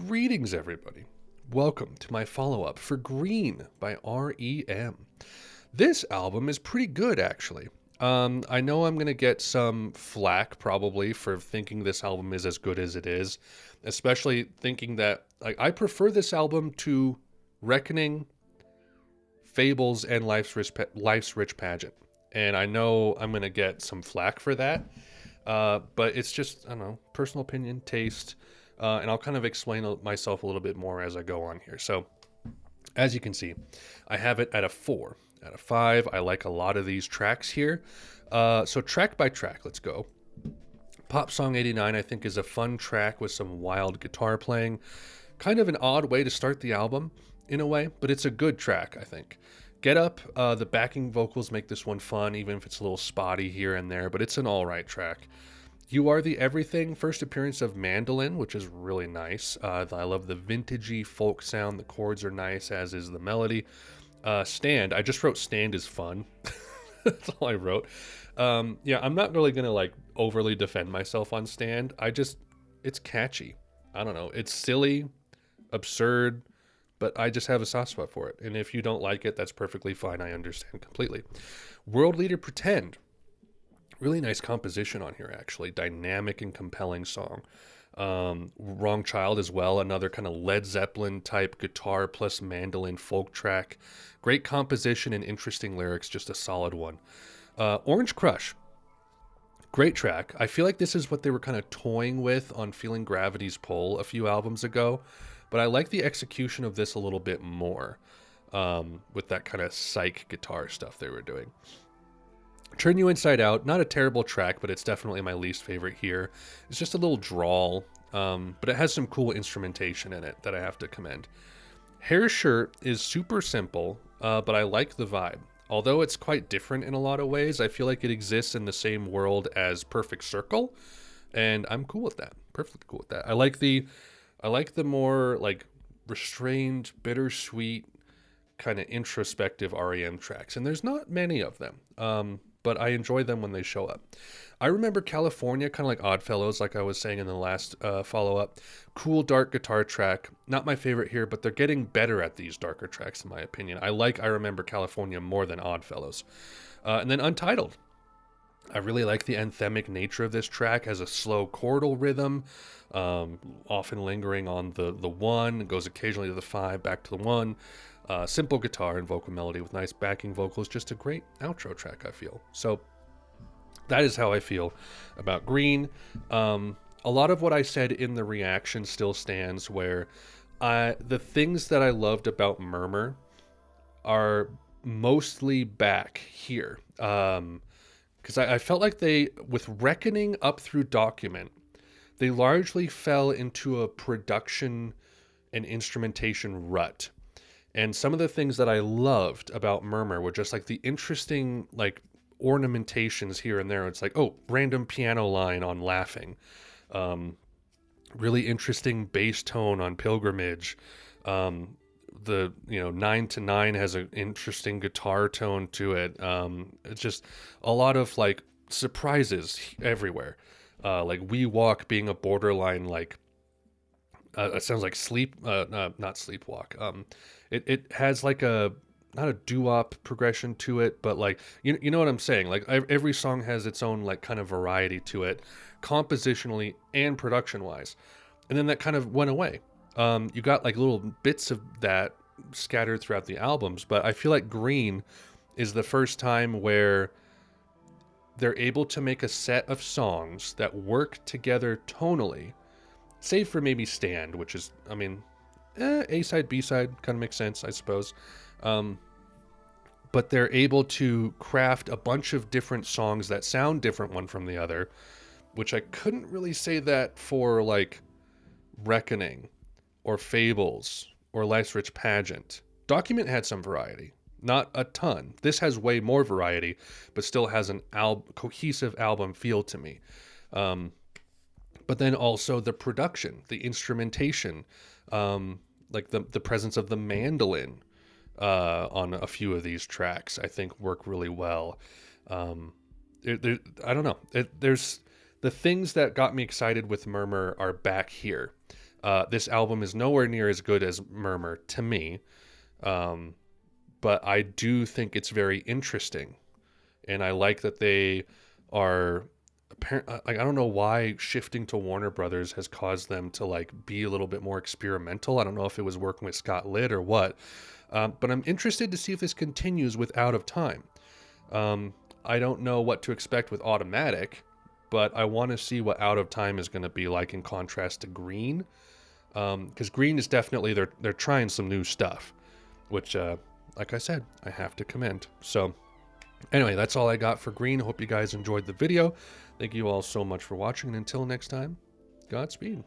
Greetings, everybody. Welcome to my follow-up for Green by R.E.M. This album is pretty good, actually. I know I'm going to get some flack, probably, for thinking this album is as good as it is, especially thinking that I prefer this album to Reckoning, Fables, and Life's Rich Pageant. And I know I'm going to get some flack for that, but it's just, I don't know, personal opinion, taste, and I'll kind of explain myself a little bit more as I go on here. So, as you can see, I have it at a 4 out of 5. I like a lot of these tracks here. So track by track, let's go. Pop Song 89, I think, is a fun track with some wild guitar playing. Kind of an odd way to start the album, in a way, but it's a good track, I think. Get Up, the backing vocals make this one fun, even if it's a little spotty here and there, but it's an alright track. You Are the Everything, first appearance of mandolin, which is really nice. I love the vintagey folk sound. The chords are nice, as is the melody. Stand, I just wrote Stand is fun. That's all I wrote. Yeah, I'm not really going to like overly defend myself on Stand. It's catchy. I don't know. It's silly, absurd, but I just have a soft spot for it. And if you don't like it, that's perfectly fine. I understand completely. World Leader Pretend. Really nice composition on here, actually. Dynamic and compelling song. Wrong Child as well, another kind of Led Zeppelin type guitar plus mandolin folk track. Great composition and interesting lyrics, just a solid one. Orange Crush. Great track. I feel like this is what they were kind of toying with on Feeling Gravity's Pull a few albums ago, but I like the execution of this a little bit more, with that kind of psych guitar stuff they were doing. Turn You Inside Out, not a terrible track, but it's definitely my least favorite here. It's just a little drawl, but it has some cool instrumentation in it that I have to commend. Hair Shirt is super simple, but I like the vibe. Although it's quite different in a lot of ways, I feel like it exists in the same world as Perfect Circle, and I'm cool with that. Perfectly cool with that. I like the more like restrained, bittersweet, kind of introspective R.E.M. tracks, and there's not many of them. But I enjoy them when they show up. I remember California, kind of like Oddfellows, like I was saying in the last follow-up. Cool, dark guitar track. Not my favorite here, but they're getting better at these darker tracks, in my opinion. I Remember California more than Oddfellows. And then Untitled. I really like the anthemic nature of this track. It has a slow chordal rhythm, often lingering on the 1, goes occasionally to the 5, back to the 1. Simple guitar and vocal melody with nice backing vocals. Just a great outro track, I feel. So that is how I feel about Green. A lot of what I said in the reaction still stands, where the things that I loved about Murmur are mostly back here. Because I felt like with Reckoning up through Document, they largely fell into a production and instrumentation rut. And some of the things that I loved about Murmur were just like the interesting like ornamentations here and there. It's like, oh, random piano line on Laughing. Really interesting bass tone on Pilgrimage. The 9 to 9 has an interesting guitar tone to it. It's just a lot of like surprises everywhere. Like We Walk being a borderline like it sounds like not Sleepwalk. It has like not a doo-wop progression to it, but like, you know what I'm saying? Like every song has its own like kind of variety to it, compositionally and production-wise. And then that kind of went away. You got like little bits of that scattered throughout the albums, but I feel like Green is the first time where they're able to make a set of songs that work together tonally, save for maybe Stand, which is, I mean, A-side, B-side, kind of makes sense, I suppose. But they're able to craft a bunch of different songs that sound different one from the other, which I couldn't really say that for, like, Reckoning, or Fables, or Life's Rich Pageant. Document had some variety. Not a ton. This has way more variety, but still has an cohesive album feel to me. But then also the production, the instrumentation, like the presence of the mandolin on a few of these tracks, I think work really well. I don't know. There's the things that got me excited with Murmur are back here. This album is nowhere near as good as Murmur to me, but I do think it's very interesting, and I like that they are like, I don't know why shifting to Warner Brothers has caused them to like be a little bit more experimental. I don't know if it was working with Scott Litt or what, but I'm interested to see if this continues with Out of Time. I don't know what to expect with Automatic, but I want to see what Out of Time is going to be like in contrast to Green, because Green is definitely they're trying some new stuff, which like I said, I have to commend. So anyway, that's all I got for Green. Hope you guys enjoyed the video. Thank you all so much for watching, and until next time, Godspeed.